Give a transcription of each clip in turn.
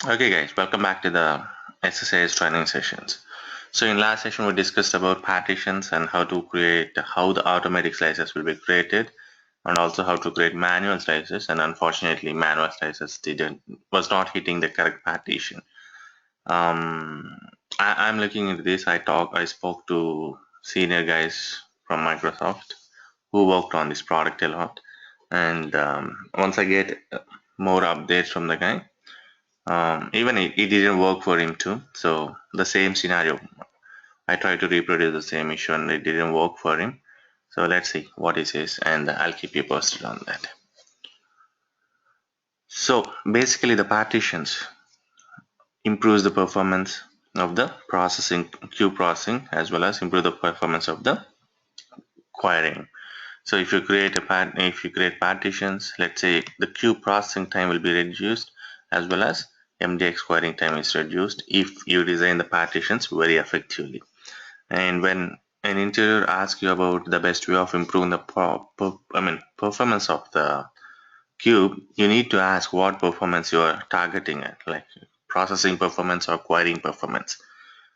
Okay guys, welcome back to the SSAS training sessions. So in last session we discussed about partitions and how the automatic slices will be created, and also how to create manual slices, and unfortunately manual slices didn't was not hitting the correct partition. Um, I'm looking into this. I spoke to senior guys from Microsoft who worked on this product a lot, and once I get more updates from the guy, even it didn't work for him too. So the same scenario, I tried to reproduce the same issue and it didn't work for him. So let's see what he says, and I'll keep you posted on that. So basically, the partitions improves the performance of the processing, queue processing, as well as improve the performance of the querying. So if you create partitions, let's say the queue processing time will be reduced, as well as MDX querying time is reduced if you design the partitions very effectively. And when an interviewer asks you about the best way of improving the performance of the cube, you need to ask what performance you are targeting at, like processing performance or querying performance.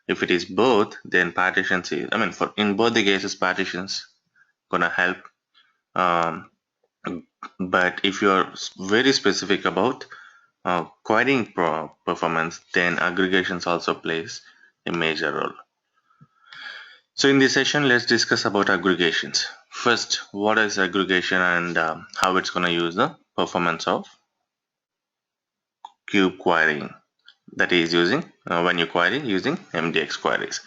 If it is both, then partitions is, for in both the cases, partitions gonna help. Um, but if you're very specific about querying performance, then aggregations also plays a major role. So in this session, let's discuss about aggregations. First, what is aggregation and how it's going to use the performance of cube querying, that is using when you query using MDX queries.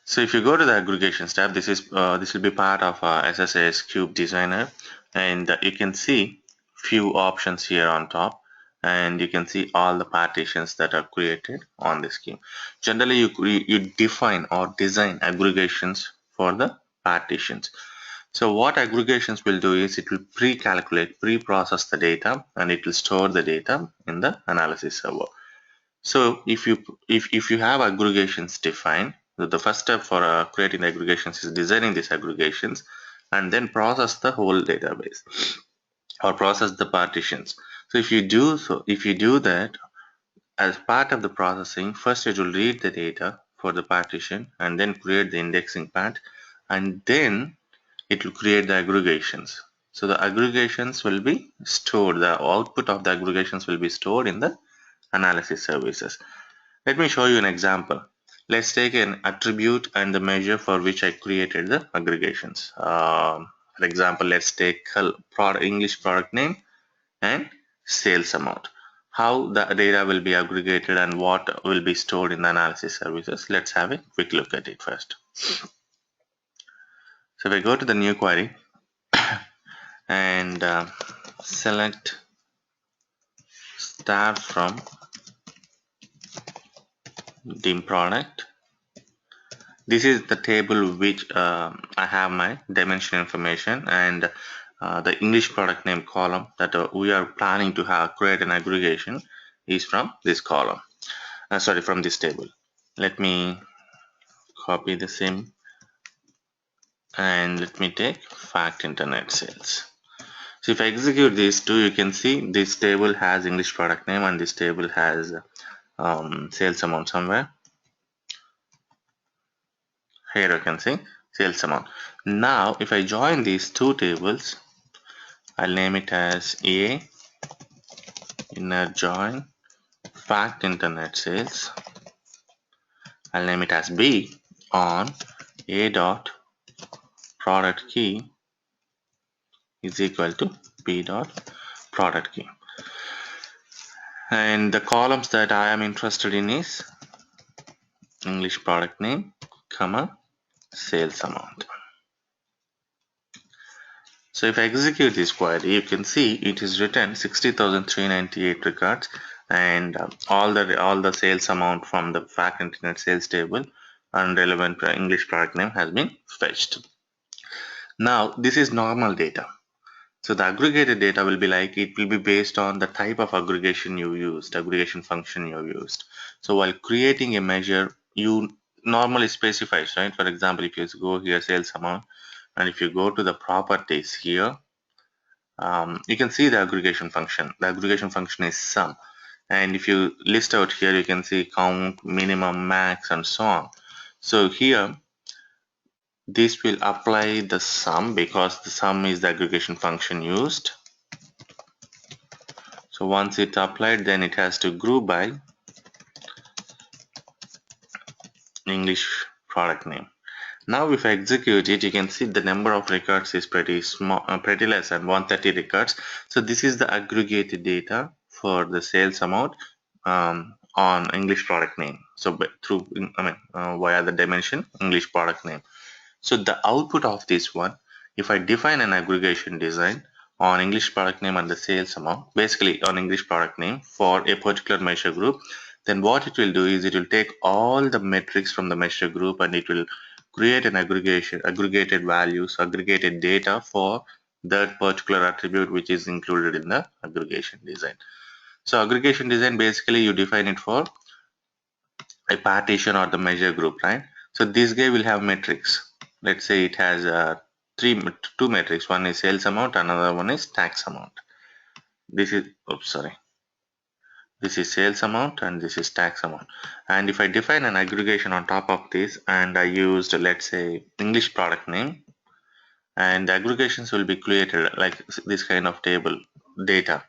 So if you go to the aggregations tab, this will be part of SSAS Cube Designer, and you can see few options here on top, and you can see all the partitions that are created on this scheme. Generally, you define or design aggregations for the partitions. So what aggregations will do is it will pre-calculate, pre-process the data, and it will store the data in the analysis server. So if you have aggregations defined, the first step for creating the aggregations is designing these aggregations, and then process the whole database or process the partitions. So if you do that as part of the processing, first it will read the data for the partition and then create the indexing part, and then it will create the aggregations. So the aggregations will be stored, the output of the aggregations will be stored in the analysis services. Let me show you an example. Let's take an attribute and the measure for which I created the aggregations. For example, let's take English product name and sales amount. How the data will be aggregated and what will be stored in the analysis services. Let's have a quick look at it first. So if I go to the new query and select start from dim product. This is the table which I have my dimension information, and the English product name column that we are planning to have create an aggregation is from this column. From this table. Let me copy the same and let me take fact internet sales. So if I execute these two, you can see this table has English product name and this table has sales amount somewhere. Here you can see sales amount. Now if I join these two tables, I'll name it as A inner join fact internet sales. I'll name it as B on A dot product key is equal to B dot product key. And the columns that I am interested in is English product name, comma, sales amount. So if I execute this query, you can see it is written 60,398 records, and all the sales amount from the fact internet sales table and relevant English product name has been fetched. Now this is normal data. So the aggregated data will be like, it will be based on the type of aggregation you used, aggregation function you used. So while creating a measure, you normally specifies, right? For example, if you go here sales amount, and if you go to the properties here, you can see the aggregation function. The aggregation function is sum, and if you list out here, you can see count, minimum, max, and so on. So here this will apply the sum because the sum is the aggregation function used. So once it applied, then it has to group by English product name. Now if I execute it, you can see the number of records is pretty small, pretty less than 130 records. So this is the aggregated data for the sales amount on English product name. So through, via the dimension English product name. So the output of this one, if I define an aggregation design on English product name and the sales amount, basically on English product name for a particular measure group, then what it will do is it will take all the metrics from the measure group and it will create an aggregated values, aggregated data for that particular attribute which is included in the aggregation design. So aggregation design, basically you define it for a partition or the measure group, right? So this guy will have metrics. Let's say it has two metrics. One is sales amount, another one is tax amount. This is, oops, sorry. This is sales amount and this is tax amount. And if I define an aggregation on top of this and I used, let's say, English product name, and the aggregations will be created like this kind of table data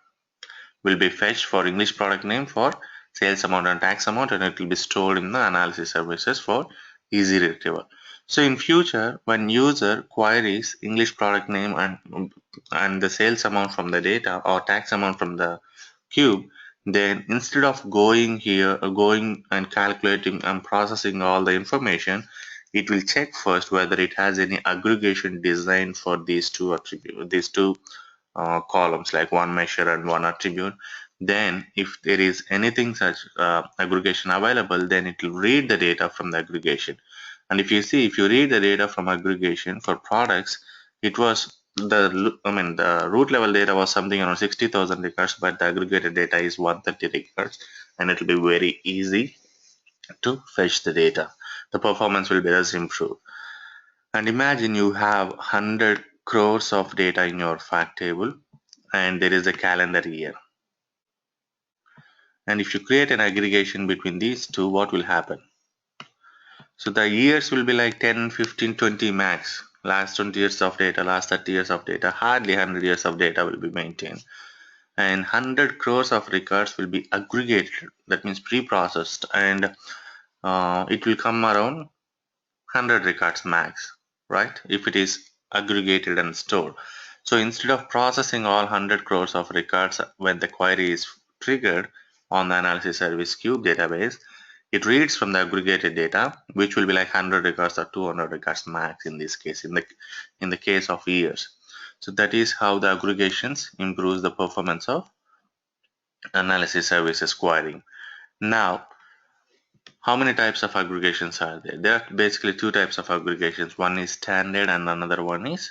will be fetched for English product name, for sales amount and tax amount, and it will be stored in the analysis services for easy retrieval. So in future, when user queries English product name and the sales amount from the data or tax amount from the cube, then instead of going here, going and calculating and processing all the information, it will check first whether it has any aggregation design for these two attributes, these two columns, like one measure and one attribute. Then if there is anything such aggregation available, then it will read the data from the aggregation. And if you see, if you read the data from aggregation for products, it was the root level data was something around 60,000 records, but the aggregated data is 130 records, and it will be very easy to fetch the data. The performance will be thus improved. And imagine you have 100 crores of data in your fact table, and there is a calendar year. And if you create an aggregation between these two, what will happen? So the years will be like 10, 15, 20 max. Last 20 years of data, last 30 years of data, hardly 100 years of data will be maintained. And 100 crores of records will be aggregated, that means pre-processed, and it will come around 100 records max, right? If it is aggregated and stored. So instead of processing all 100 crores of records when the query is triggered on the analysis service cube database, it reads from the aggregated data, which will be like 100 records or 200 records max in this case, in the case of years. So that is how the aggregations improves the performance of analysis services querying. Now, how many types of aggregations are there? There are basically two types of aggregations. One is standard and another one is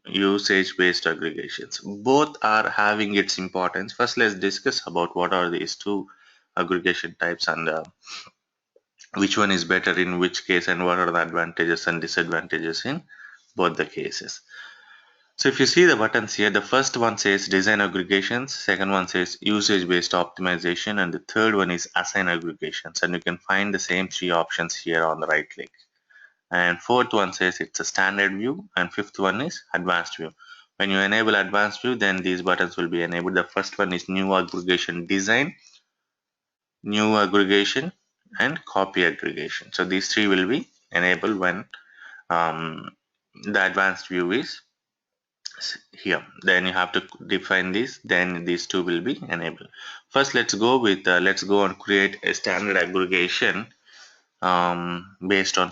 usage-based aggregations. Both are having its importance. First, let's discuss about what are these two aggregation types and which one is better in which case and what are the advantages and disadvantages in both the cases. So if you see the buttons here, the first one says design aggregations, second one says usage based optimization, and the third one is assign aggregations. And you can find the same three options here on the right click. And fourth one says it's a standard view, and fifth one is advanced view. When you enable advanced view, then these buttons will be enabled. The first one is new aggregation design, new aggregation, and copy aggregation. So these three will be enabled when the advanced view is here. Then you have to define this, then these two will be enabled. First, let's go and create a standard aggregation based on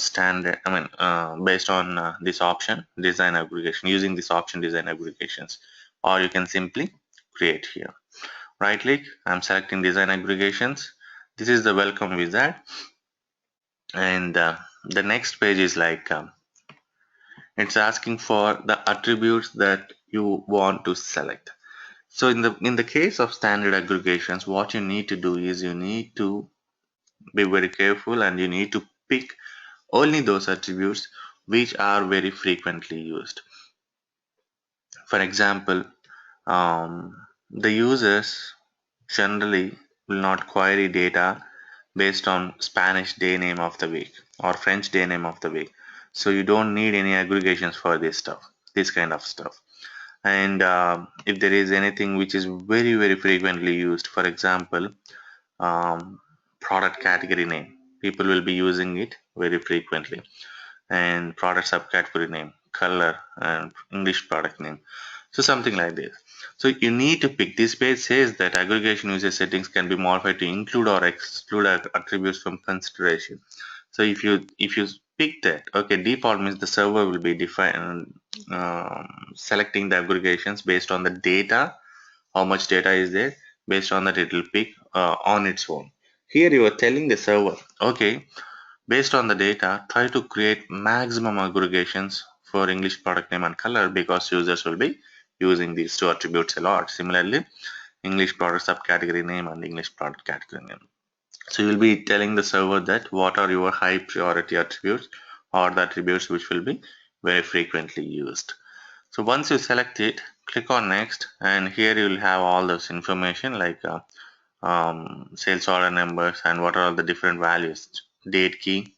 this option design aggregation, using this option design aggregations, or you can simply create here. Right click, I'm selecting design aggregations. This is the welcome wizard, and the next page is like it's asking for the attributes that you want to select. So in the case of standard aggregations, what you need to do is you need to be very careful and you need to pick only those attributes which are very frequently used. For example, the users generally will not query data based on Spanish day name of the week or French day name of the week. So you don't need any aggregations for this stuff, this kind of stuff. And if there is anything which is very, very frequently used, for example, um, product category name, people will be using it very frequently, and product subcategory name, color, and English product name. So something like this. So you need to pick. This page says that aggregation user settings can be modified to include or exclude attributes from consideration. So if you pick that, okay, default means the server will be define selecting the aggregations based on the data, how much data is there. Based on that, it will pick on its own. Here you are telling the server, okay, based on the data, try to create maximum aggregations for English product name and color because users will be using these two attributes a lot. Similarly, English product subcategory name and English product category name. So you'll be telling the server that what are your high priority attributes or the attributes which will be very frequently used. So once you select it, click on next, and here you will have all this information like sales order numbers and what are all the different values, date key,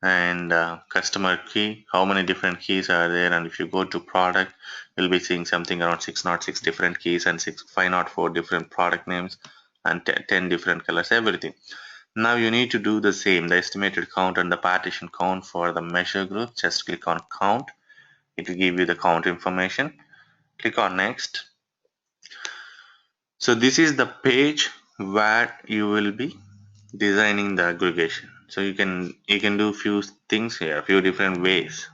and customer key, how many different keys are there. And if you go to product, you'll be seeing something around 606 different keys and 504 different product names and 10 different colors, everything. Now you need to do the same, the estimated count and the partition count for the measure group. Just click on count, it will give you the count information. Click on next. So this is the page where you will be designing the aggregation. So you can do few things here, few different ways.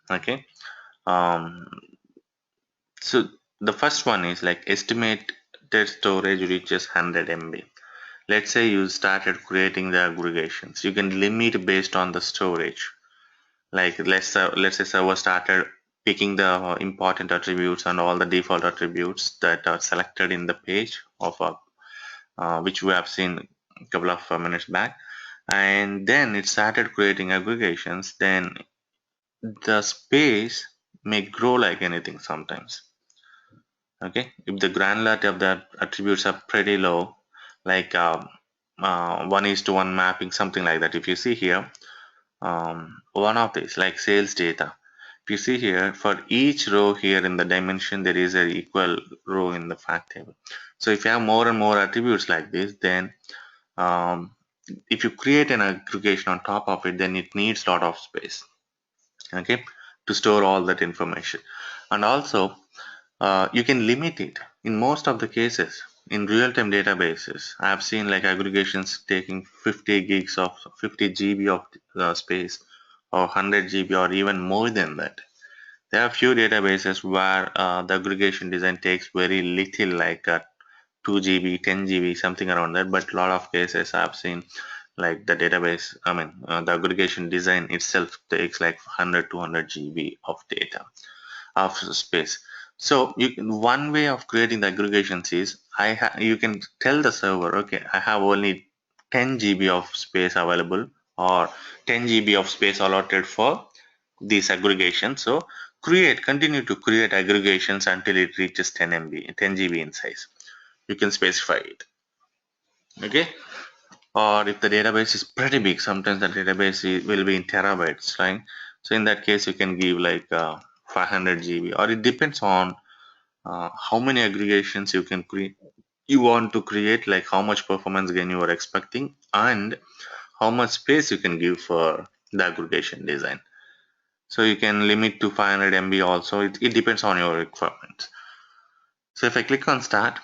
Okay. um so the first one is like estimated storage reaches 100 MB. Let's say you started creating the aggregations, you can limit based on the storage. Like let's say server started picking the important attributes and all the default attributes that are selected in the page of which we have seen a couple of minutes back, and then it started creating aggregations. Then the space may grow like anything sometimes. Okay, if the granularity of the attributes are pretty low, like 1:1 mapping, something like that. If you see here, one of these like sales data, if you see here, for each row here in the dimension there is a equal row in the fact table. So if you have more and more attributes like this, then um, if you create an aggregation on top of it, then it needs a lot of space, okay, to store all that information. And also you can limit it in most of the cases. In real-time databases, I have seen like aggregations taking 50 gigs of 50 GB of space, or 100 GB, or even more than that. There are few databases where the aggregation design takes very little, like 2 GB, 10 GB, something around that. But a lot of cases I've seen like the database, the aggregation design itself takes like 100, 200 GB of data of space. So one way of creating the aggregations is you can tell the server, okay, I have only 10 GB of space available, or 10 GB of space allotted for this aggregation. So continue to create aggregations until it reaches 10 MB, 10 GB in size. You can specify it. Okay. Or if the database is pretty big, sometimes the database will be in terabytes, right? So in that case, you can give like 500 GB, or it depends on how many aggregations you can create. You want to create, like how much performance gain you are expecting, and how much space you can give for the aggregation design. So you can limit to 500 MB also. It depends on your requirements. So if I click on start,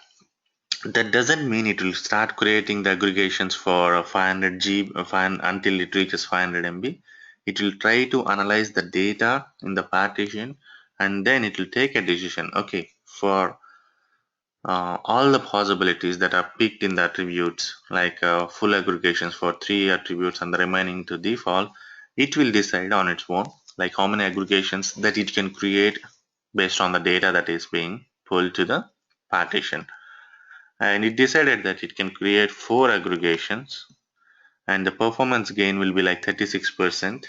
that doesn't mean it will start creating the aggregations for 500 GB until it reaches 500 MB. It will try to analyze the data in the partition, and then it will take a decision. Okay, for all the possibilities that are picked in the attributes, like full aggregations for 3 attributes and the remaining to default, it will decide on its own, like how many aggregations that it can create based on the data that is being pulled to the partition. And it decided that it can create 4 aggregations, and the performance gain will be like 36%,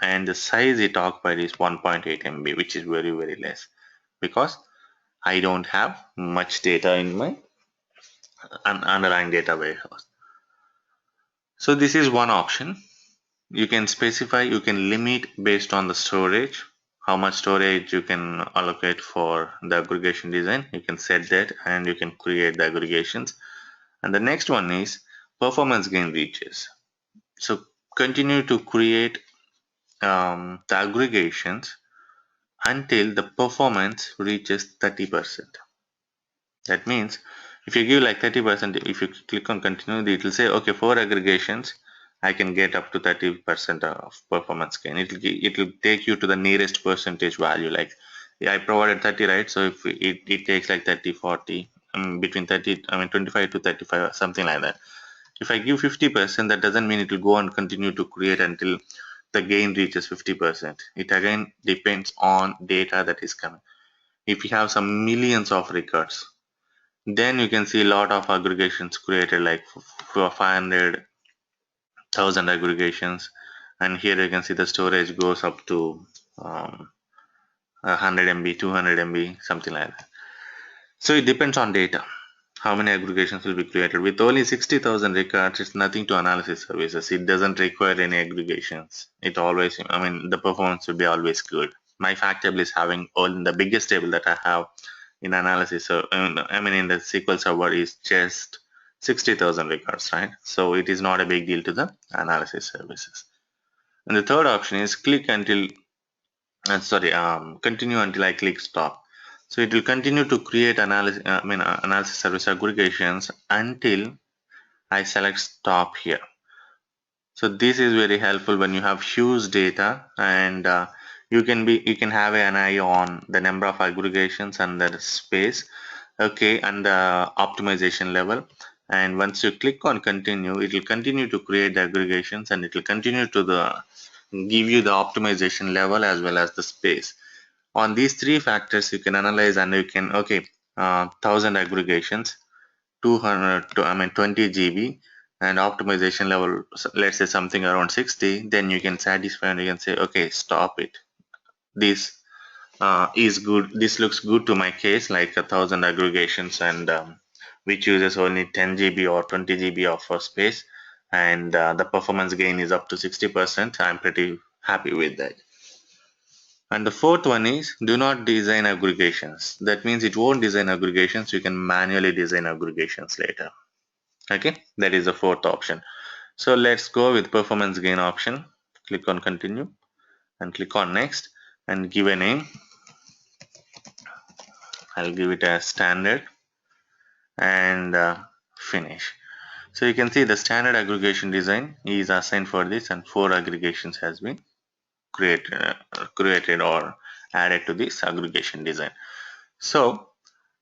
and the size it occupied is 1.8 MB, which is very, very less, because I don't have much data in my underlying data warehouse. So this is one option. You can specify, you can limit based on the storage, how much storage you can allocate for the aggregation design. You can set that and you can create the aggregations. And the next one is performance gain reaches. So continue to create the aggregations until the performance reaches 30%. That means if you give like 30%, if you click on continue, it will say, okay, for aggregations, I can get up to 30% of performance gain. It will take you to the nearest percentage value. Like, yeah, I provided 30, right? So if it takes like 30, 40, between 30, 25 to 35, something like that. If I give 50%, that doesn't mean it will go and continue to create until the gain reaches 50%. It again depends on data that is coming. If you have some millions of records, then you can see a lot of aggregations created, like for 500,000 aggregations. And here you can see the storage goes up to 100 MB, 200 MB, something like that. So it depends on data. How many aggregations will be created? With only 60,000 records, it's nothing to analysis services. It doesn't require any aggregations. It always, the performance will be always good. My fact table is having all the biggest table that I have in analysis. So, in the SQL server is just 60,000 records, right? So it is not a big deal to the analysis services. And the third option is click until, continue until I click stop. So it will continue to create analysis service aggregations until I select stop here. So this is very helpful when you have huge data, and you can have an eye on the number of aggregations and the space, okay, and the optimization level. And once you click on continue, it will continue to create the aggregations, and it will continue to give you the optimization level as well as the space. On these three factors, you can analyze, and you can, okay, 1000 aggregations, 200 to 20 GB, and optimization level, let's say something around 60. Then you can satisfy and you can say, okay, stop it. This is good. This looks good to my case, like 1000 aggregations, and which uses only 10 GB or 20 GB of space, and the performance gain is up to 60%. I'm pretty happy with that. And the fourth one is do not design aggregations. That means it won't design aggregations. You can manually design aggregations later. Okay, that is the fourth option. So let's go with performance gain option. Click on continue and click on next and give a name. I'll give it as standard and finish. So you can see the standard aggregation design is assigned for this, and 4 aggregations has been created or added to this aggregation design. So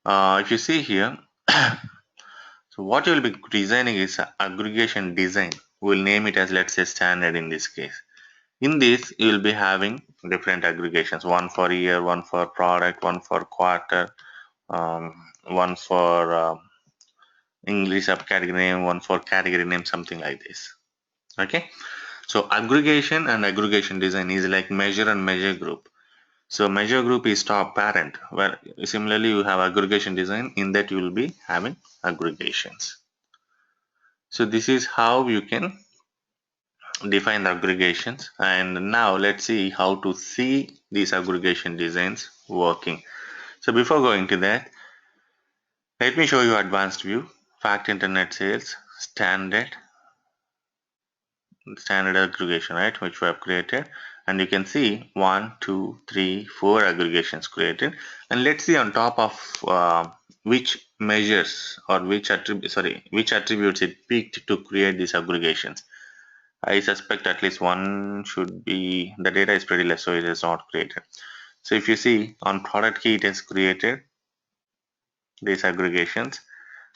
if you see here, so what you will be designing is aggregation design. We'll name it as, let's say, standard in this case. In this, you will be having different aggregations, one for year, one for product, one for quarter, one for English subcategory name, one for category name, something like this. Okay. So aggregation and aggregation design is like measure and measure group. So measure group is top parent, where similarly you have aggregation design, in that you will be having aggregations. So this is how you can define the aggregations. And now let's see how to see these aggregation designs working. So before going to that, let me show you advanced view, fact internet sales, standard aggregation, right, which we have created. And you can see 1, 2, 3, 4 aggregations created. And let's see on top of which measures or which attributes it picked to create these aggregations. I suspect at least one should be, the data is pretty less, so it is not created. So if you see on product key, it has created these aggregations,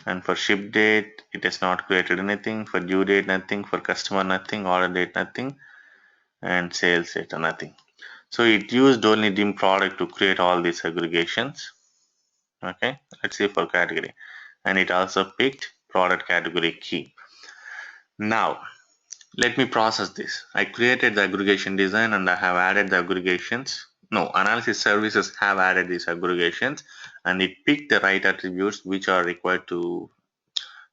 and for ship date, it has not created anything. For due date, nothing. For customer, nothing. Order date, nothing. And sales data, nothing. So it used only dim product to create all these aggregations. Okay, let's see for category, and it also picked product category key. Now let me process this. I created the aggregation design and I have added the aggregations. No, analysis services have added these aggregations, and it picked the right attributes which are required to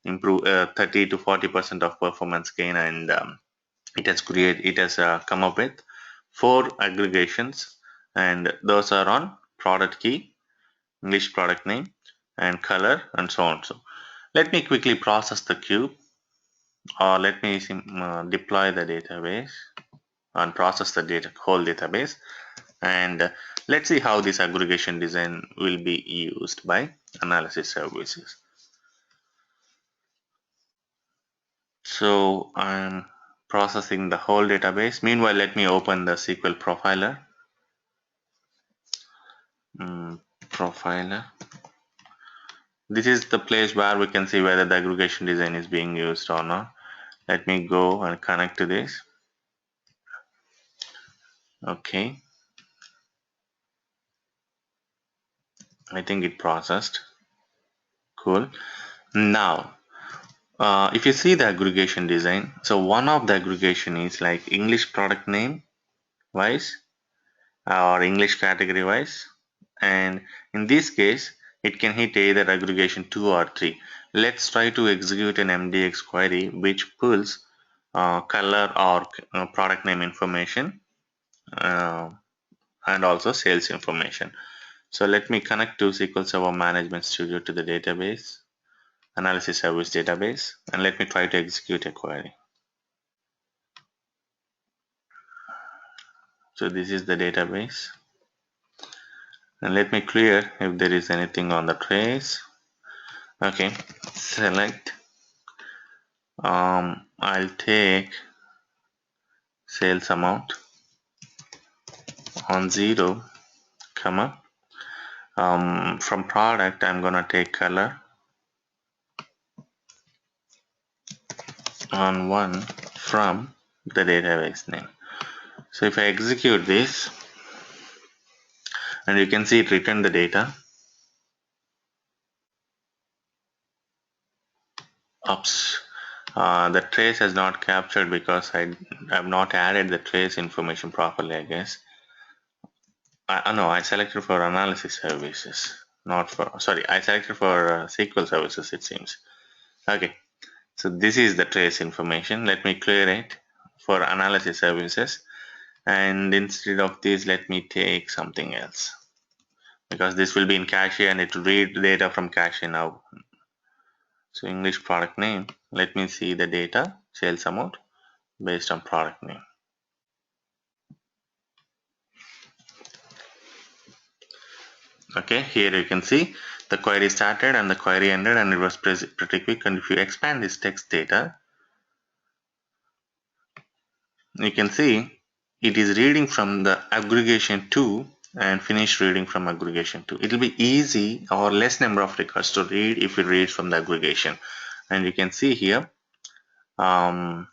improve 30 to 40% of performance gain, and it has come up with 4 aggregations, and those are on product key, English product name, and color, and so on. So let me quickly process the cube, or let me deploy the database and process the whole database, and let's see how this aggregation design will be used by analysis services. So I'm processing the whole database. Meanwhile, let me open the SQL profiler. Profiler. This is the place where we can see whether the aggregation design is being used or not. Let me go and connect to this. Okay. I think it processed. Cool. Now, if you see the aggregation design, so one of the aggregation is like English product name wise or English category wise, and in this case it can hit either aggregation 2 or 3. Let's try to execute an MDX query which pulls color or product name information uh, and also sales information. So let me connect to SQL Server Management Studio to the database, analysis service database, and let me try to execute a query. So this is the database, and let me clear if there is anything on the trace. Okay, select. I'll take sales amount on 0, comma. From product, I'm gonna take color on 1 from the database name. So if I execute this, and you can see it returned the data. Oops. The trace has not captured because I have not added the trace information properly, I guess. No, I selected for analysis services, not for, sorry, I selected for SQL services, it seems. Okay, so this is the trace information. Let me clear it for analysis services, and instead of this, let me take something else, because this will be in cache and it will read data from cache now. So English product name, let me see the data, sales amount based on product name. Okay, here you can see the query started and the query ended, and it was pretty quick. And if you expand this text data, you can see it is reading from the aggregation 2 and finish reading from aggregation 2. It will be easy or less number of records to read if it reads from the aggregation. And you can see here the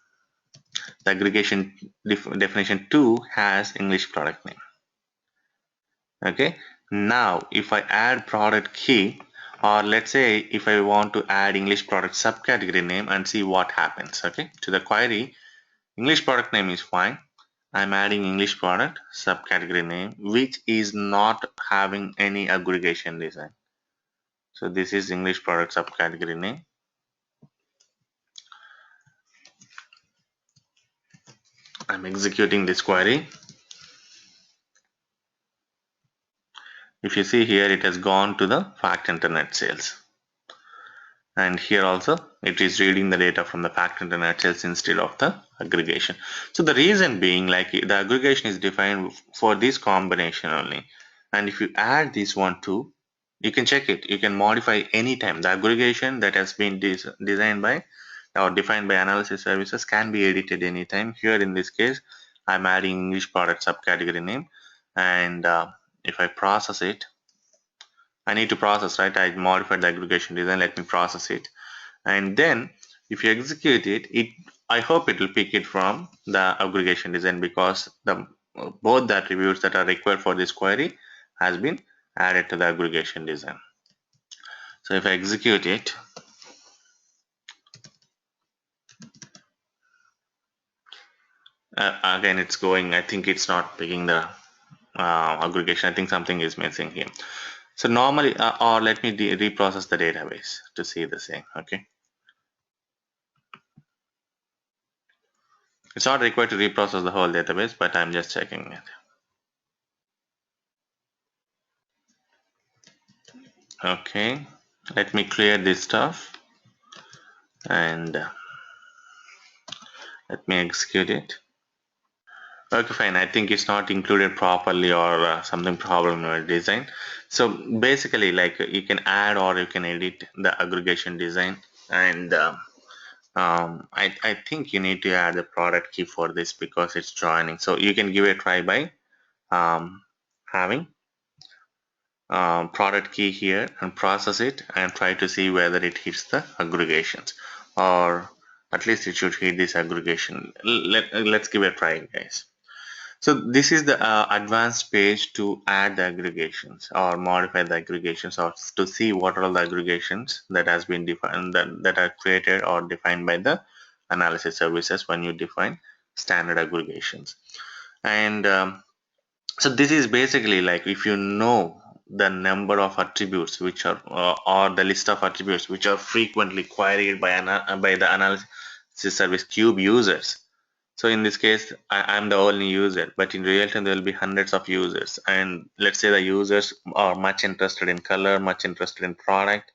aggregation definition 2 has English product name. Okay, now if I add product key, or let's say if I want to add English product subcategory name and see what happens. Okay, to the query, English product name is fine. I'm adding English product subcategory name, which is not having any aggregation design. So this is English product subcategory name. I'm executing this query. If you see here, it has gone to the fact internet sales. And here also it is reading the data from the fact internet sales instead of the aggregation. So the reason being, like, the aggregation is defined for this combination only, and if you add this one too, you can check it, you can modify anytime. The aggregation that has been designed by or defined by analysis services can be edited anytime. Here in this case, I'm adding English product subcategory name, and if I process it, I need to process, right? I modified the aggregation design. Let me process it, and then if you execute it, I hope it will pick it from the aggregation design, because the both the attributes that are required for this query has been added to the aggregation design. So if I execute it, again it's going. I think it's not picking the aggregation. I think something is missing here. So normally, or let me reprocess the database to see the same. Okay. It's not required to reprocess the whole database, but I'm just checking it. Okay, let me clear this stuff and let me execute it. Okay, fine. I think it's not included properly or something problem in your design. So basically, like you can add or you can edit the aggregation design, and I think you need to add the product key for this because it's joining. So you can give it a try by having product key here and process it and try to see whether it hits the aggregations, or at least it should hit this aggregation. Let's give it a try, guys. So this is the advanced page to add the aggregations or modify the aggregations, or to see what are all the aggregations that has been defined, that are created or defined by the analysis services when you define standard aggregations. And so this is basically like if you know the number of attributes which are or the list of attributes which are frequently queried by by the analysis service cube users. So in this case, I'm the only user, but in real time there will be hundreds of users. And let's say the users are much interested in color, much interested in product,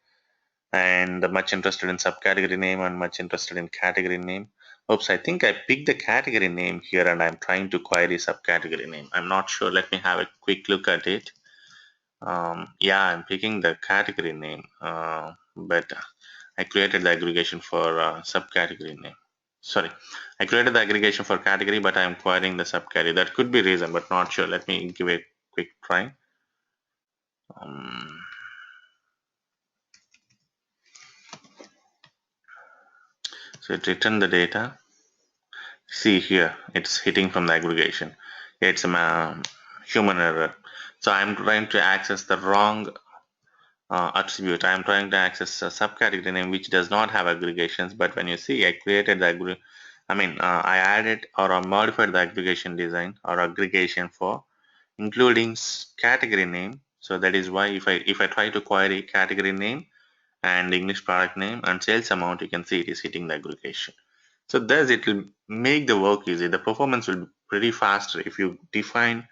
and much interested in subcategory name, and much interested in category name. Oops, I think I picked the category name here and I'm trying to query subcategory name. I'm not sure. Let me have a quick look at it. Yeah, I'm picking the category name, but I created the aggregation for subcategory name. Sorry, I created the aggregation for category, but I'm querying the subcategory. That could be reason, but not sure. Let me give a quick try. Um, so it returned the data. See here, it's hitting from the aggregation. It's a human error. So I'm trying to access the wrong attribute. I'm trying to access a subcategory name which does not have aggregations. But when you see, I created the I added or I modified the aggregation design or aggregation for including category name. So that is why if I try to query category name and English product name and sales amount, you can see it is hitting the aggregation. So thus it will make the work easy. The performance will be pretty faster if you define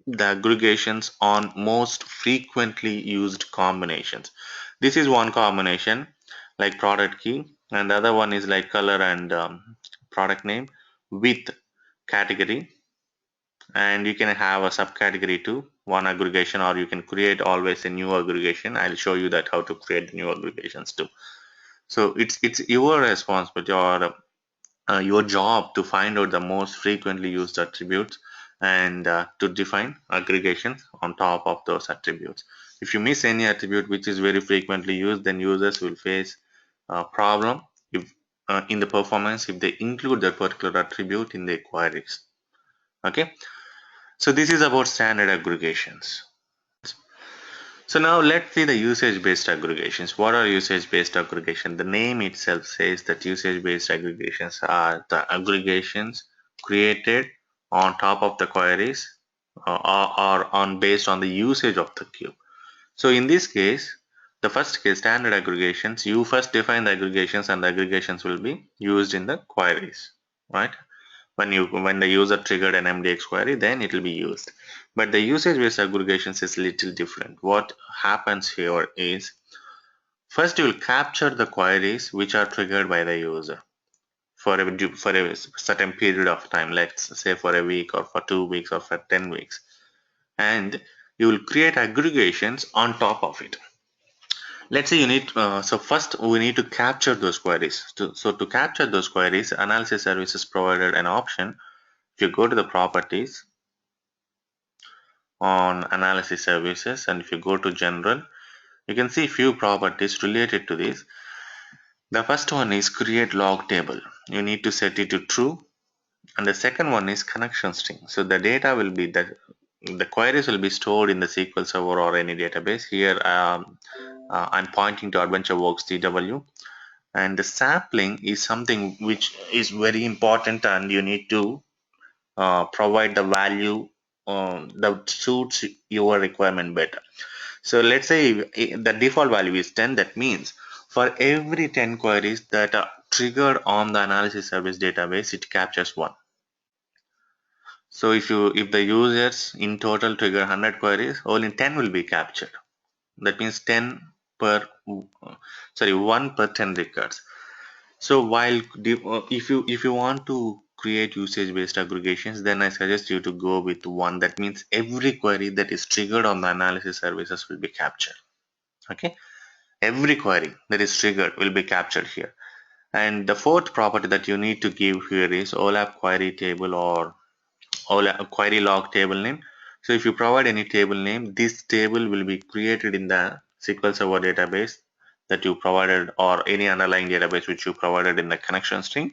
the aggregations on most frequently used combinations. This is one combination like product key, and the other one is like color and product name with category, and you can have a subcategory to one aggregation, or you can create always a new aggregation. I'll show you that how to create new aggregations too. So it's your responsibility or your job to find out the most frequently used attributes and to define aggregations on top of those attributes. If you miss any attribute which is very frequently used, then users will face a problem if in the performance if they include that particular attribute in their queries. Okay, so this is about standard aggregations. So now let's see the usage-based aggregations. What are usage-based aggregation? The name itself says that usage-based aggregations are the aggregations created on top of the queries or on based on the usage of the queue. So in this case, the first case, standard aggregations, you first define the aggregations and the aggregations will be used in the queries, right? When the user triggered an MDX query, then it will be used. But the usage based aggregations is little different. What happens here is first you will capture the queries which are triggered by the user for a certain period of time, let's say for a week or for 2 weeks or for 10 weeks, and you will create aggregations on top of it. Let's say you need so first we need to capture those queries. So to capture those queries, analysis services provided an option. If you go to the properties on analysis services, and if you go to general, you can see few properties related to this. The first one is create log table. You need to set it to true, and the second one is connection string. So the data will be the queries will be stored in the SQL Server or any database. Here I'm pointing to AdventureWorks TW, and the sampling is something which is very important, and you need to provide the value that suits your requirement better. So let's say the default value is 10. That means for every 10 queries that triggered on the analysis service database, it captures 1. So if the users in total trigger 100 queries, only 10 will be captured. That means 10 per, 1 per 10 records. So while if you want to create usage based aggregations, then I suggest you to go with 1. That means every query that is triggered on the analysis services will be captured. Okay, every query that is triggered will be captured here. And the fourth property that you need to give here is OLAP query table or OLAP query log table name. So if you provide any table name, this table will be created in the SQL Server database that you provided, or any underlying database which you provided in the connection string,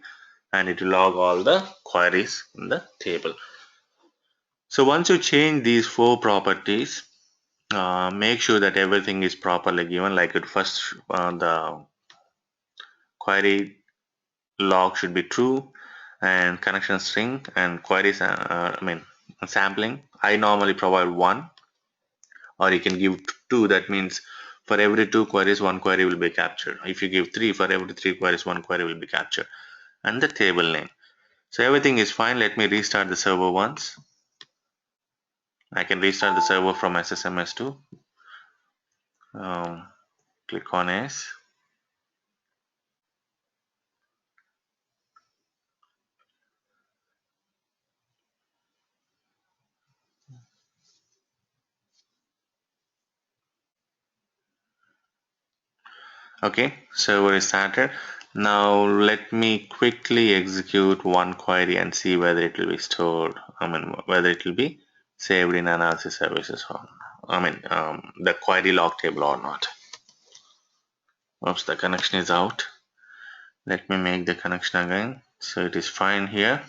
and it will log all the queries in the table. So once you change these 4 properties, make sure that everything is properly given. Like at first, the query log should be true, and connection string and queries, sampling, I normally provide 1, or you can give 2. That means for every 2 queries, 1 query will be captured. If you give 3, for every 3 queries, 1 query will be captured. And the table name. So everything is fine. Let me restart the server once. I can restart the server from SSMS to click on S. Okay, server is started. Now let me quickly execute one query and see whether it will be stored. Whether it will be saved in analysis services or the query log table or not. Oops, the connection is out. Let me make the connection again. So it is fine here.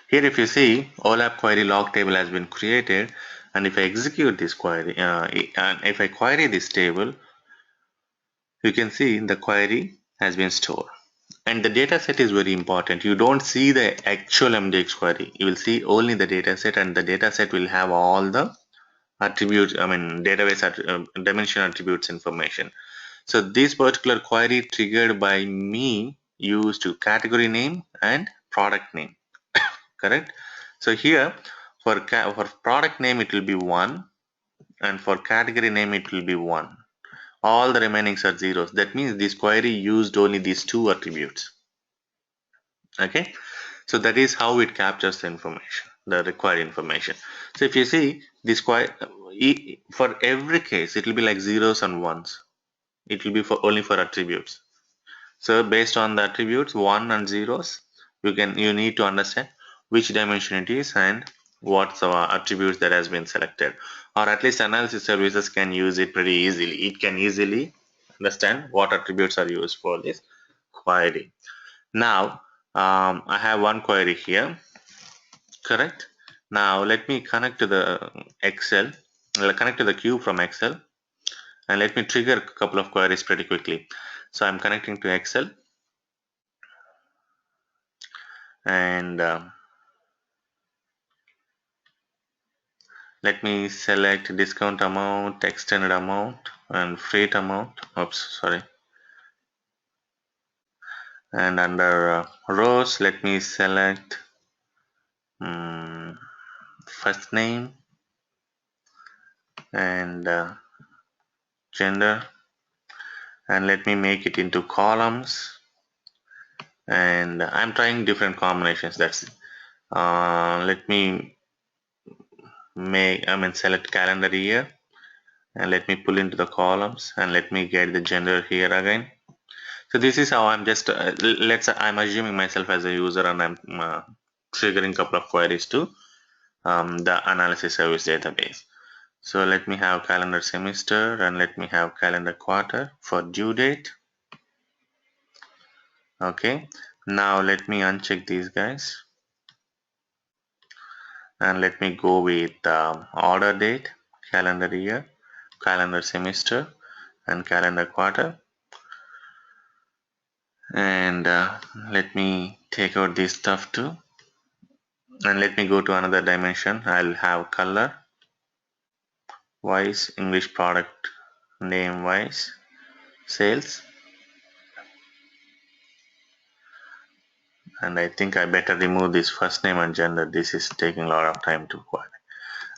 Here if you see, OLAP query log table has been created, and if I execute this query, and if I query this table, you can see the query has been stored. And the data set is very important. You don't see the actual MDX query. You will see only the data set, and the data set will have all the attributes, database dimension attributes information. So this particular query triggered by me used to category name and product name, correct? So here for product name it will be 1, and for category name it will be 1. All the remaining are zeros. That means this query used only these 2 attributes. Okay, so that is how it captures the information, the required information. So if you see this query, for every case it will be like zeros and ones. It will be for only for attributes. So based on the attributes 1 and zeros, you need to understand which dimension it is and what's the attributes that has been selected, or at least analysis services can use it pretty easily. It can easily understand what attributes are used for this query. Now I have one query here, correct? Now let me connect to the Excel, connect to the cube from Excel, and let me trigger a couple of queries pretty quickly. So I'm connecting to Excel, and let me select discount amount, extended amount, and freight amount. Oops, sorry. And under rows, let me select first name and gender, and let me make it into columns. And I'm trying different combinations. That's it. Let me select calendar year, and let me pull into the columns, and let me get the gender here again. So this is how I'm just I'm assuming myself as a user, and I'm triggering a couple of queries to the analysis service database. So let me have calendar semester, and let me have calendar quarter for due date. Okay, now let me uncheck these guys, and let me go with order date, calendar year, calendar semester, and calendar quarter. And let me take out this stuff too, and let me go to another dimension. I'll have color, wise, English product name wise, sales, and I think I better remove this first name and gender. This is taking a lot of time to query.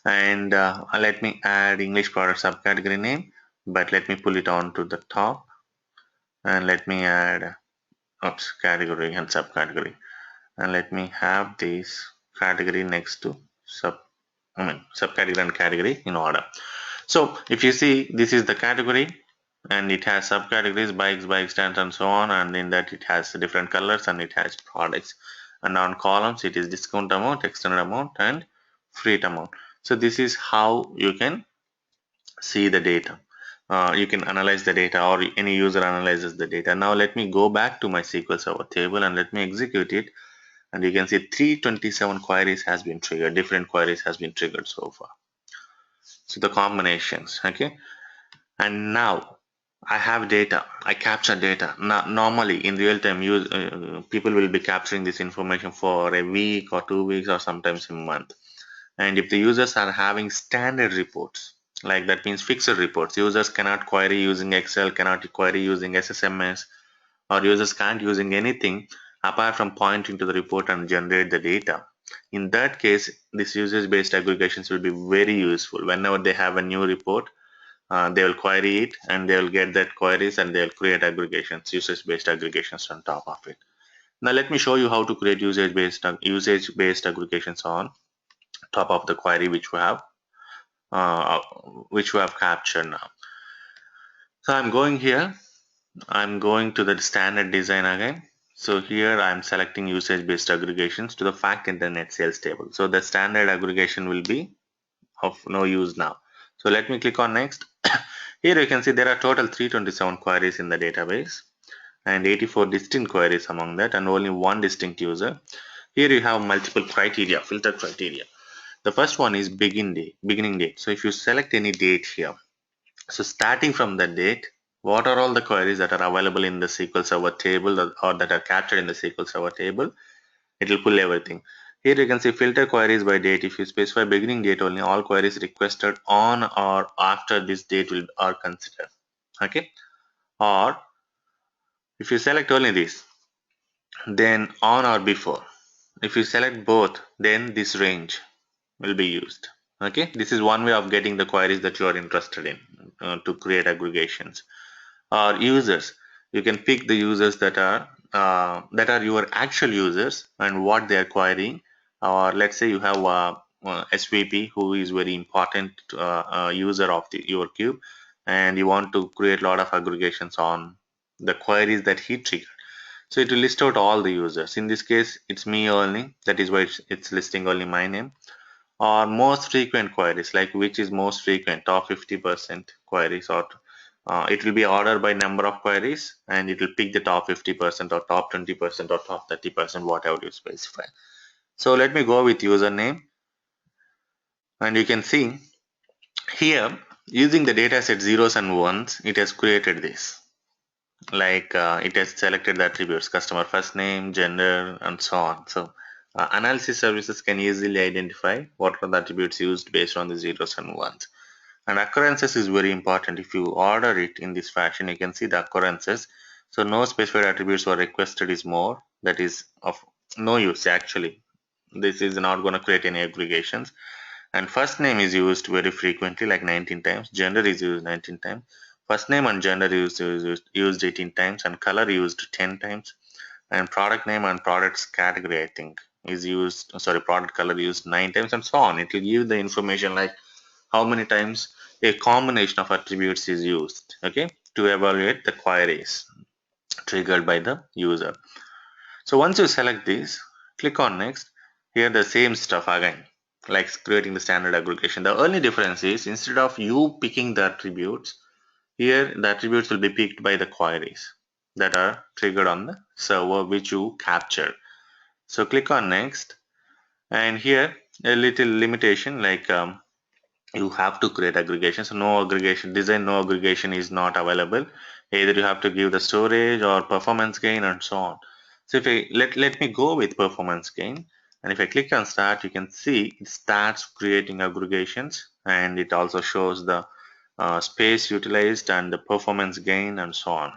And let me add English product subcategory name, but let me pull it on to the top, and let me add oops, category and subcategory, and let me have this category next to subcategory and category in order. So if you see, this is the category and it has subcategories, bikes, bike stands, and so on, and in that it has different colors and it has products, and on columns it is discount amount, extended amount, and freight amount. So this is how you can see the data. You can analyze the data, or any user analyzes the data. Now let me go back to my SQL Server table and let me execute it, and you can see 327 queries has been triggered. Different queries has been triggered so far. So the combinations, okay. And now I have data. I capture data. Now, normally in real time, people will be capturing this information for a week or 2 weeks or sometimes a month. And if the users are having standard reports, like that means fixed reports, users cannot query using Excel, cannot query using SSMS, or users can't using anything apart from pointing to the report and generate the data. In that case, this usage-based aggregations will be very useful. Whenever they have a new report, they will query it and they will get that queries and they will create aggregations, usage-based aggregations on top of it. Now let me show you how to create usage-based aggregations on top of the query uh, which we have captured now. So I'm going here. I'm going to the standard design again. So here I'm selecting usage-based aggregations to the fact and the net sales table. So the standard aggregation will be of no use now. So let me click on next. Here you can see there are total 327 queries in the database and 84 distinct queries among that, and only one distinct user. Here you have multiple criteria, filter criteria. The first one is beginning date. So if you select any date here, so starting from that date, what are all the queries that are available in the SQL Server table, or that are captured in the SQL Server table? It will pull everything. Here you can see filter queries by date. If you specify beginning date only, all queries requested on or after this date will are considered. Okay. Or if you select only this, then on or before. If you select both, then this range will be used. Okay. This is one way of getting the queries that you are interested in to create aggregations. Or users, you can pick the users that are your actual users and what they are querying. Or let's say you have SVP who is very important user of your cube, and you want to create a lot of aggregations on the queries that he triggered. So it will list out all the users. In this case, it's me only. That is why it's listing only my name. Or most frequent queries, like which is most frequent, top 50% queries, or it will be ordered by number of queries and it will pick the top 50% or top 20% or top 30%, whatever you specify. So let me go with username, and you can see here using the dataset zeros and ones, it has created this. Like it has selected the attributes, customer first name, gender, and so on. So analysis services can easily identify what are the attributes used based on the zeros and ones. And occurrences is very important. If you order it in this fashion, you can see the occurrences. So no specified attributes were requested is more. That is of no use actually. This is not going to create any aggregations. And first name is used very frequently, like 19 times. Gender is used 19 times. First name and gender used 18 times, and color used 10 times. And product name and products category, I think, is used. Sorry, product color used 9 times, and so on. It will give the information like how many times a combination of attributes is used, okay, to evaluate the queries triggered by the user. So once you select this, click on next. Here the same stuff again, like creating the standard aggregation. The only difference is instead of you picking the attributes, here the attributes will be picked by the queries that are triggered on the server which you captured. So click on next, and here a little limitation, like you have to create aggregation. So no aggregation design, no aggregation is not available. Either you have to give the storage or performance gain and so on. So if I let me go with performance gain, and if I click on start, you can see it starts creating aggregations, and it also shows the space utilized and the performance gain and so on.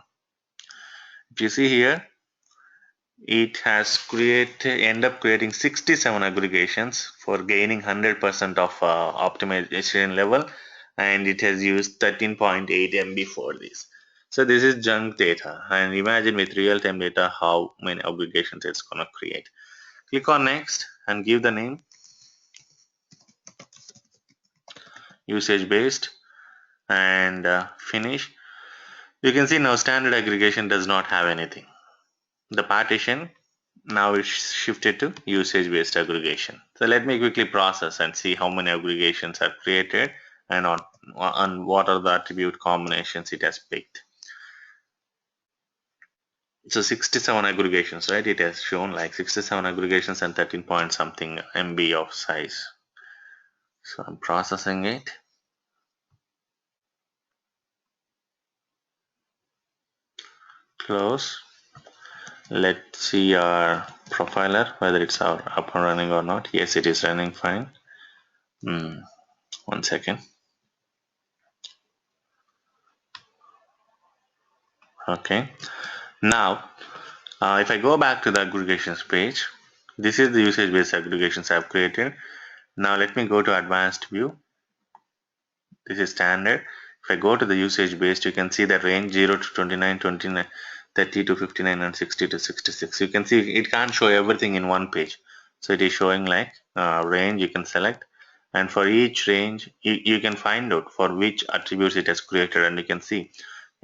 If you see here, it has end up creating 67 aggregations for gaining 100% of optimization level, and it has used 13.8 MB for this. So this is junk data, and imagine with real-time data how many aggregations it's gonna create. Click on next and give the name usage based and finish. You can see now standard aggregation does not have anything. The partition now is shifted to usage based aggregation. So let me quickly process and see how many aggregations are created and on what are the attribute combinations it has picked. So 67 aggregations, right? It has shown like 67 aggregations and 13 point something MB of size. So I'm processing it. Close. Let's see our profiler whether it's up and running or not. Yes, it is running fine. 1 second. Okay. Now, if I go back to the aggregations page, this is the usage based aggregations I've created. Now let me go to advanced view. This is standard. If I go to the usage based, you can see the range 0 to 29, 29, 30 to 59 and 60 to 66. You can see it can't show everything in one page. So it is showing like range you can select, and for each range you can find out for which attributes it has created, and you can see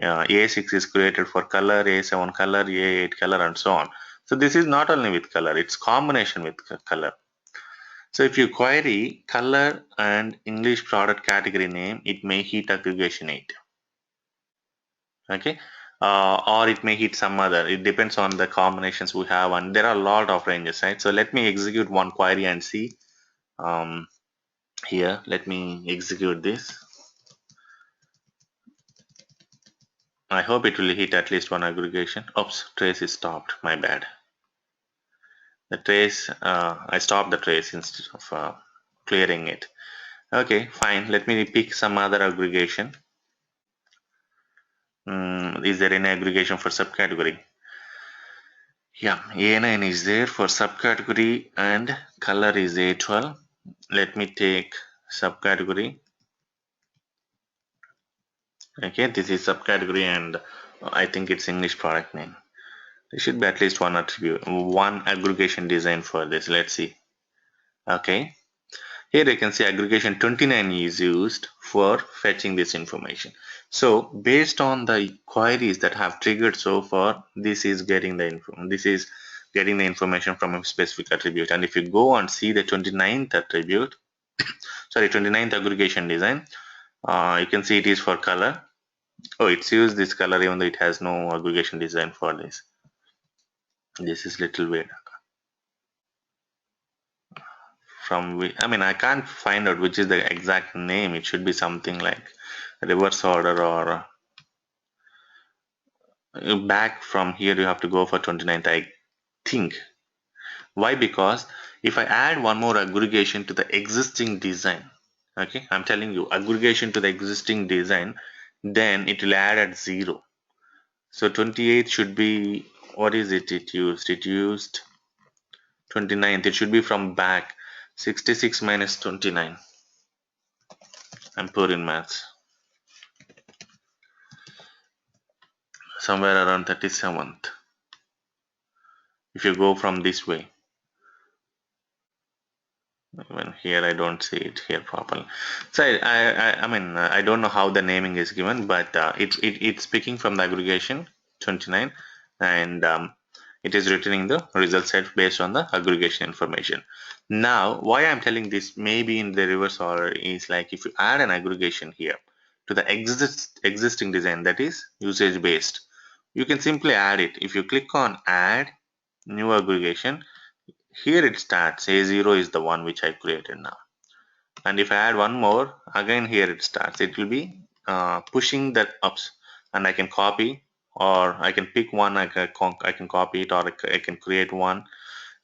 A6 is created for color, A7 color, A8 color and so on. So this is not only with color, it's combination with color. So if you query color and English product category name, it may hit aggregation 8. Okay. Or it may hit some other. It depends on the combinations we have, and there are a lot of ranges, right? So let me execute one query and see. Here, let me execute this. I hope it will hit at least one aggregation. Oops, trace is stopped. My bad. The trace, I stopped the trace instead of clearing it. Okay, fine. Let me pick some other aggregation. Is there any aggregation for subcategory? Yeah, A9 is there for subcategory and color is A12. Let me take subcategory. Okay, this is subcategory and I think it's English product name. There should be at least one attribute, one aggregation design for this. Let's see. Okay. Here you can see aggregation 29 is used for fetching this information. So based on the queries that have triggered so far, this is getting the information from a specific attribute. And if you go and see the 29th attribute, sorry, 29th aggregation design, you can see it is for color. Oh, it's used this color even though it has no aggregation design for this. This is little weird. I mean, I can't find out which is the exact name. It should be something like reverse order or back from here you have to go for 29th, I think. Why? Because if I add one more aggregation to the existing design, okay, I'm telling you aggregation to the existing design, then it will add at 0. So 28 should be, what is it used? It used 29th. It should be from back. 66 minus 29. I'm poor in maths. Somewhere around 37th. If you go from this way, even here I don't see it here properly. So I mean I don't know how the naming is given, but it's picking from the aggregation 29, and it is returning the result set based on the aggregation information. Now why I'm telling this maybe in the reverse order is like if you add an aggregation here to the existing design that is usage based, you can simply add it. If you click on add new aggregation, here it starts. A0 is the one which I created now. And if I add one more, again here it starts. It will be pushing that ups, and I can copy, or I can pick one. I can copy it, or I can create one.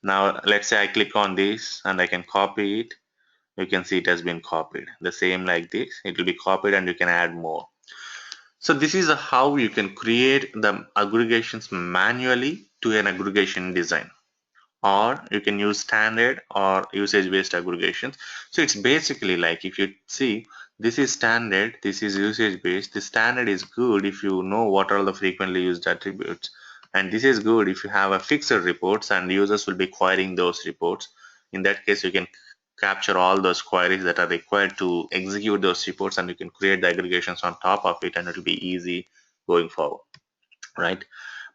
Now let's say I click on this and I can copy it You can see it has been copied. The same like this, it will be copied and you can add more. So this is how you can create the aggregations manually to an aggregation design, or you can use standard or usage based aggregations. So it's basically like, if you see, this is standard, this is usage based. The standard is good if you know what are the frequently used attributes, and this is good if you have a fixed reports and users will be querying those reports. In that case, you can capture all those queries that are required to execute those reports, and you can create the aggregations on top of it, and it will be easy going forward, right?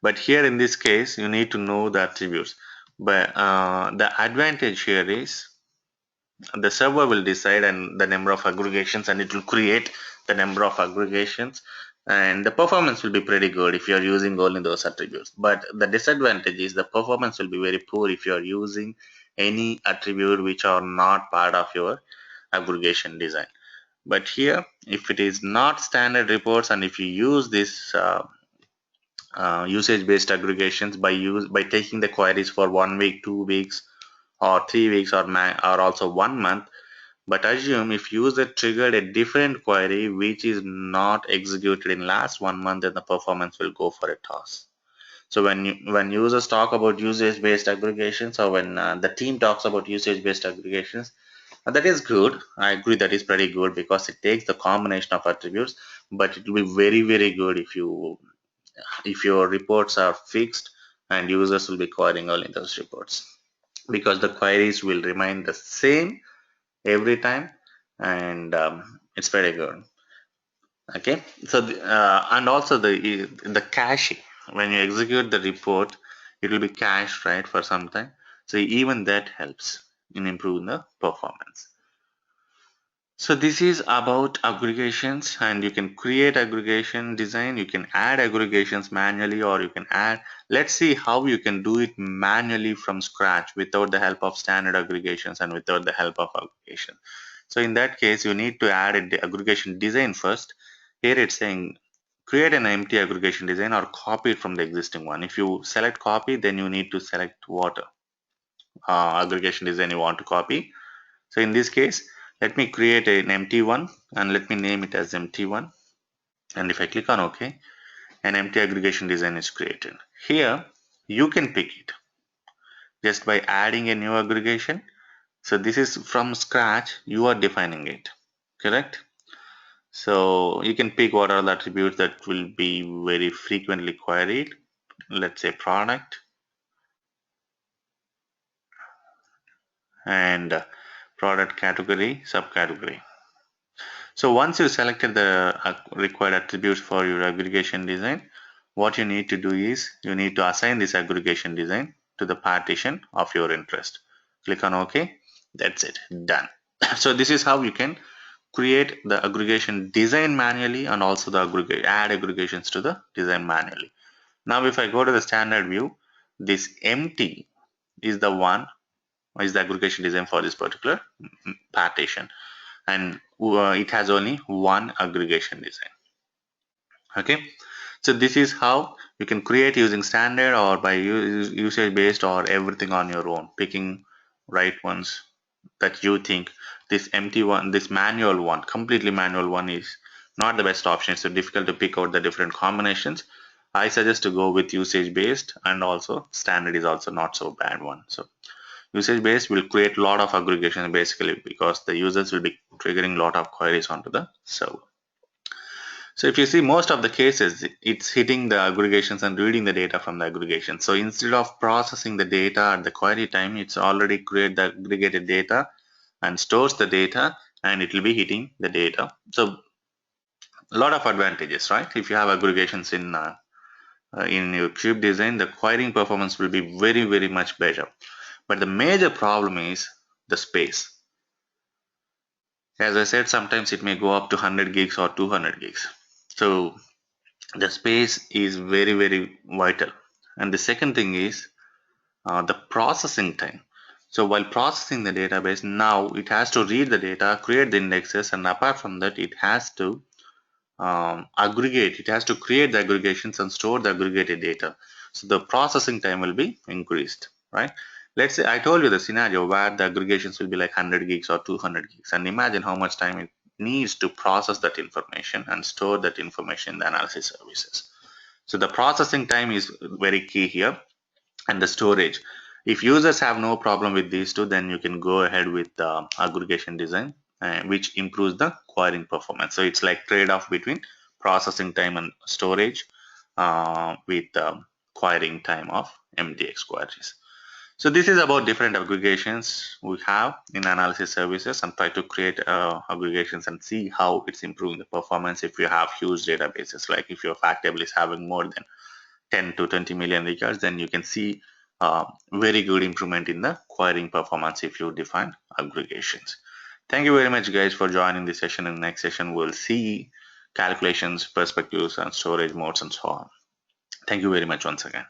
But here in this case, you need to know the attributes. But the advantage here is the server will decide and the number of aggregations, and it will create the number of aggregations, and the performance will be pretty good if you are using only those attributes. But the disadvantage is the performance will be very poor if you are using any attribute which are not part of your aggregation design. But here, if it is not standard reports, and if you use this usage based aggregations by taking the queries for 1 week, 2 weeks, or 3 weeks, or also 1 month. But assume if user triggered a different query which is not executed in last 1 month, then the performance will go for a toss. So when users talk about usage based aggregations, or when the team talks about usage based aggregations, that is good. I agree, that is pretty good because it takes the combination of attributes. But it will be very very good if your reports are fixed and users will be querying only those reports, because the queries will remain the same every time, and it's very good. Okay, so and also the caching, when you execute the report, it will be cached, right, for some time. So even that helps in improving the performance. So this is about aggregations, and you can create aggregation design, you can add aggregations manually, or you can add, let's see how you can do it manually from scratch without the help of standard aggregations and without the help of aggregation. So in that case, you need to add a aggregation design first. Here it's saying create an empty aggregation design or copy it from the existing one. If you select copy, then you need to select what aggregation design you want to copy. So in this case, let me create an empty one and let me name it as empty one. And if I click on OK, an empty aggregation design is created. Here, you can pick it just by adding a new aggregation. So this is from scratch, you are defining it, correct? So you can pick what are the attributes that will be very frequently queried. Let's say product and product category, subcategory. So once you selected the required attributes for your aggregation design, what you need to do is you need to assign this aggregation design to the partition of your interest. Click on OK. That's it. Done. So this is how you can create the aggregation design manually, and also the add aggregations to the design manually. Now if I go to the standard view, this empty is the aggregation design for this particular partition, and it has only one aggregation design. Okay, so this is how you can create using standard or by usage based, or everything on your own, picking right ones that you think. This empty one, this manual one, completely manual one, is not the best option. It's so difficult to pick out the different combinations. I suggest to go with usage based, and also standard is also not so bad one. So usage based will create a lot of aggregation basically, because the users will be triggering a lot of queries onto the server. So if you see, most of the cases, it's hitting the aggregations and reading the data from the aggregation. So instead of processing the data at the query time, it's already create the aggregated data and stores the data, and it will be hitting the data. So a lot of advantages, right? If you have aggregations in your cube design, the querying performance will be very, very much better. But the major problem is the space. As I said, sometimes it may go up to 100 gigs or 200 gigs. So the space is very, very vital. And the second thing is the processing time. So while processing the database, now it has to read the data, create the indexes, and apart from that, it has to aggregate. It has to create the aggregations and store the aggregated data. So the processing time will be increased, right? Let's say I told you the scenario where the aggregations will be like 100 gigs or 200 gigs, and imagine how much time it needs to process that information and store that information in the analysis services. So the processing time is very key here, and the storage. If users have no problem with these two, then you can go ahead with the aggregation design, which improves the querying performance. So it's like trade-off between processing time and storage with querying time of MDX queries. So this is about different aggregations we have in analysis services, and try to create aggregations and see how it's improving the performance if you have huge databases. Like if your fact table is having more than 10 to 20 million records, then you can see very good improvement in the querying performance if you define aggregations. Thank you very much guys for joining this session. In the next session we'll see calculations, perspectives, and storage modes and so on. Thank you very much once again.